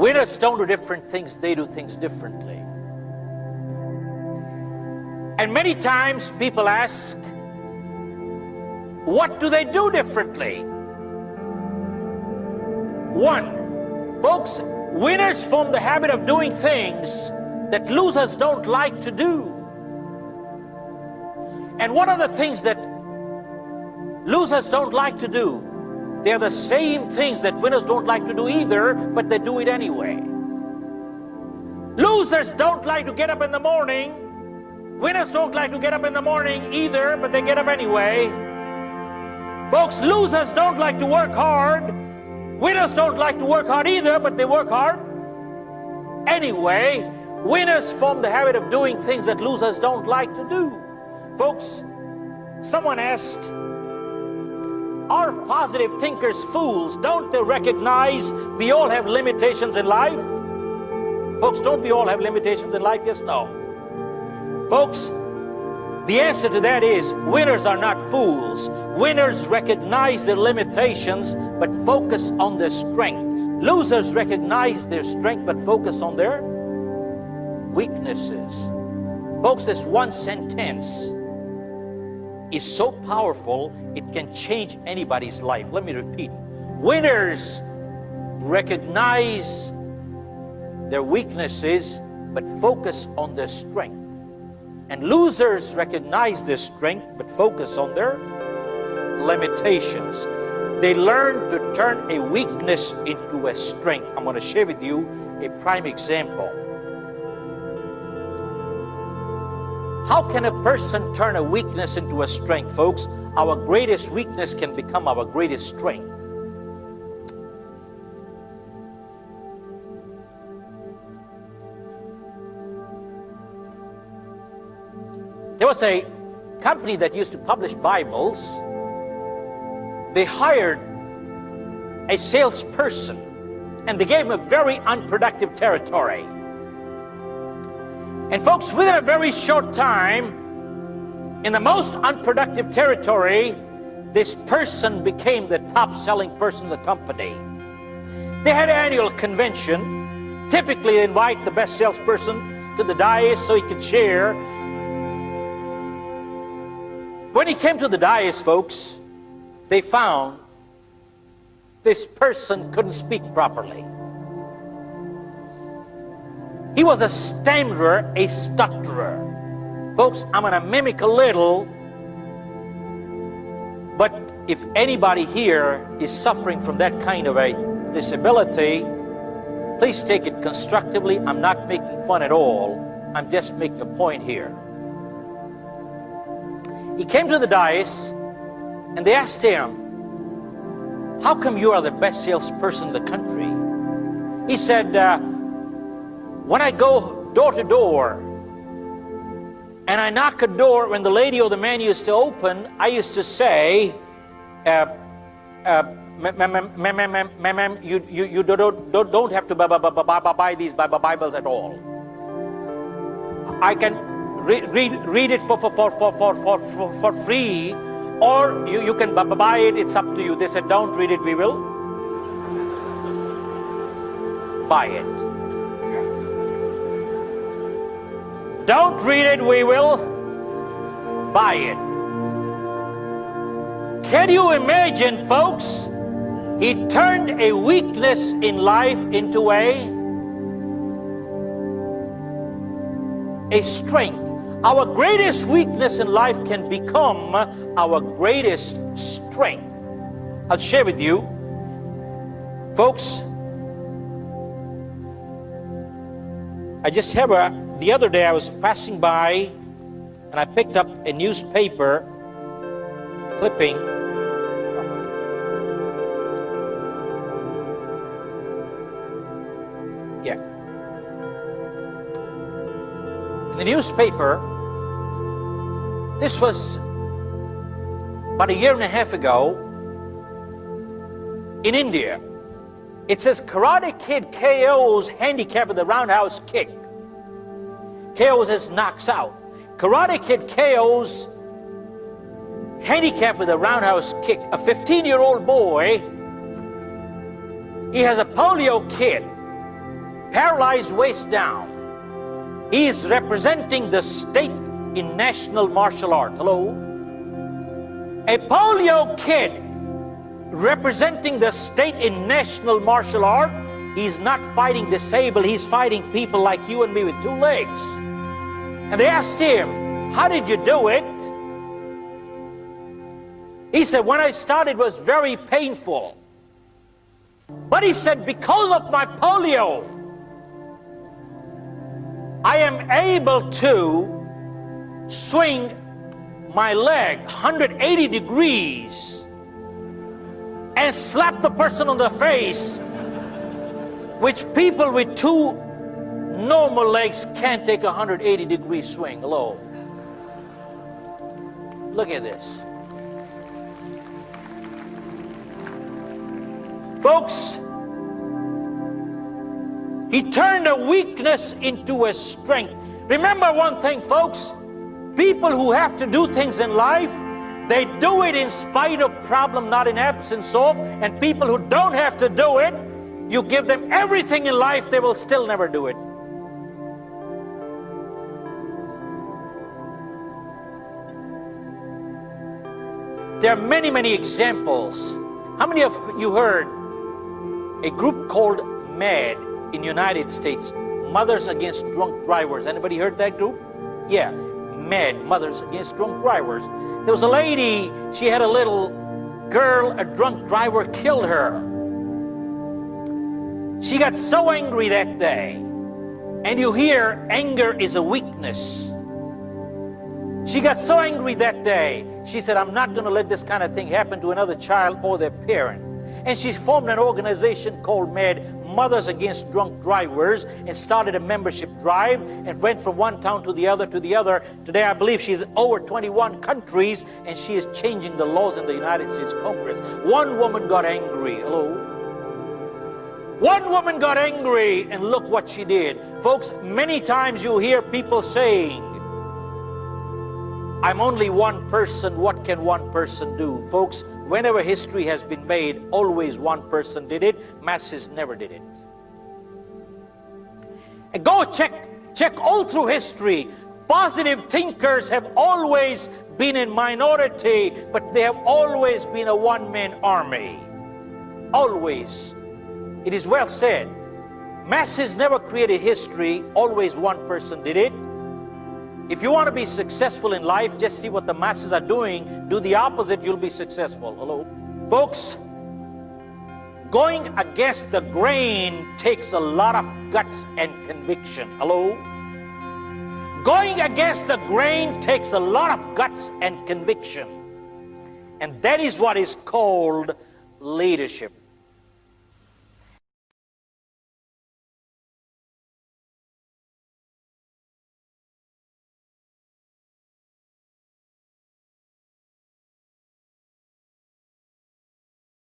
Winners don't do different things, they do things differently. And many times people ask, what do they do differently? One, folks, winners form the habit of doing things that losers don't like to do. And what are the things that losers don't like to do? They're the same things that winners don't like to do either, but they do it anyway. Losers don't like to get up in the morning. Winners don't like to get up in the morning either, but they get up anyway. Folks, losers don't like to work hard. Winners don't like to work hard either, but they work hard anyway. Winners form the habit of doing things that losers don't like to do. Folks, someone asked, are positive thinkers fools? Don't they recognize we all have limitations in life? Folks, don't we all have limitations in life? Yes, no. Folks, the answer to that is winners are not fools. Winners recognize their limitations but focus on their strength. Losers recognize their strength but focus on their weaknesses. Folks, this one sentence is so powerful, it can change anybody's life. Let me repeat. Winners recognize their weaknesses but focus on their strength. And losers recognize their strength but focus on their limitations. They learn to turn a weakness into a strength. I'm going to share with you a prime example. How can a person turn a weakness into a strength, folks? Our greatest weakness can become our greatest strength. There was a company that used to publish Bibles. They hired a salesperson and they gave him a very unproductive territory. And folks, within a very short time, in the most unproductive territory, this person became the top-selling person in the company. They had an annual convention. Typically, they invite the best salesperson to the dais so he could share. When he came to the dais, folks, they found this person couldn't speak properly. He was a stammerer, a stutterer. Folks, I'm going to mimic a little, but if anybody here is suffering from that kind of a disability, please take it constructively. I'm not making fun at all. I'm just making a point here. He came to the dais, and they asked him, how come you are the best salesperson in the country? He said, when I go door to door, and I knock a door, when the lady or the man used to open, I used to say, ma'am, you don't have to buy these Bibles at all. I can read it for free, or you can buy it, it's up to you. They said, don't read it, we will buy it. Don't read it, we will buy it. Can you imagine, folks? He turned a weakness in life into a strength. Our greatest weakness in life can become our greatest strength. I'll share with you, folks. The other day I was passing by and I picked up a newspaper clipping. Yeah. In the newspaper, this was about a year and a half ago in India. It says Karate Kid KO's handicap with the roundhouse kick. KO's his knocks out. Karate Kid KO's handicap with a roundhouse kick. A 15-year-old boy, he has a polio kid. paralyzed waist down. He is representing the state in national martial art. Hello? A polio kid representing the state in national martial art. He's not fighting disabled, he's fighting people like you and me with 2 legs. And they asked him, how did you do it? He said, when I started it was very painful. But he said, because of my polio, I am able to swing my leg 180 degrees and slap the person on the face, which people with 2 normal legs can't take a 180-degree swing. Hello. Look at this. Folks, he turned a weakness into a strength. Remember one thing, folks. People who have to do things in life, they do it in spite of problem, not in absence of. And people who don't have to do it, you give them everything in life, they will still never do it. There are many, many examples. How many of you heard a group called MAD in the United States, Mothers Against Drunk Drivers? Anybody heard that group? Yeah, MAD, Mothers Against Drunk Drivers. There was a lady, she had a little girl, a drunk driver killed her. She got so angry that day. And you hear anger is a weakness. She got so angry that day, she said, I'm not going to let this kind of thing happen to another child or their parent. And she formed an organization called MAD, Mothers Against Drunk Drivers, and started a membership drive and went from one town to the other to the other. Today, I believe she's in over 21 countries, and she is changing the laws in the United States Congress. One woman got angry. Hello? One woman got angry, and look what she did. Folks, many times you hear people saying, I'm only one person, what can one person do? Folks, whenever history has been made, always one person did it. Masses never did it. And go check all through history. Positive thinkers have always been in minority, but they have always been a one-man army. Always. It is well said. Masses never created history, always one person did it. If you want to be successful in life, just see what the masses are doing. Do the opposite, you'll be successful. Hello? Folks, going against the grain takes a lot of guts and conviction. Hello? Going against the grain takes a lot of guts and conviction. And that is what is called leadership.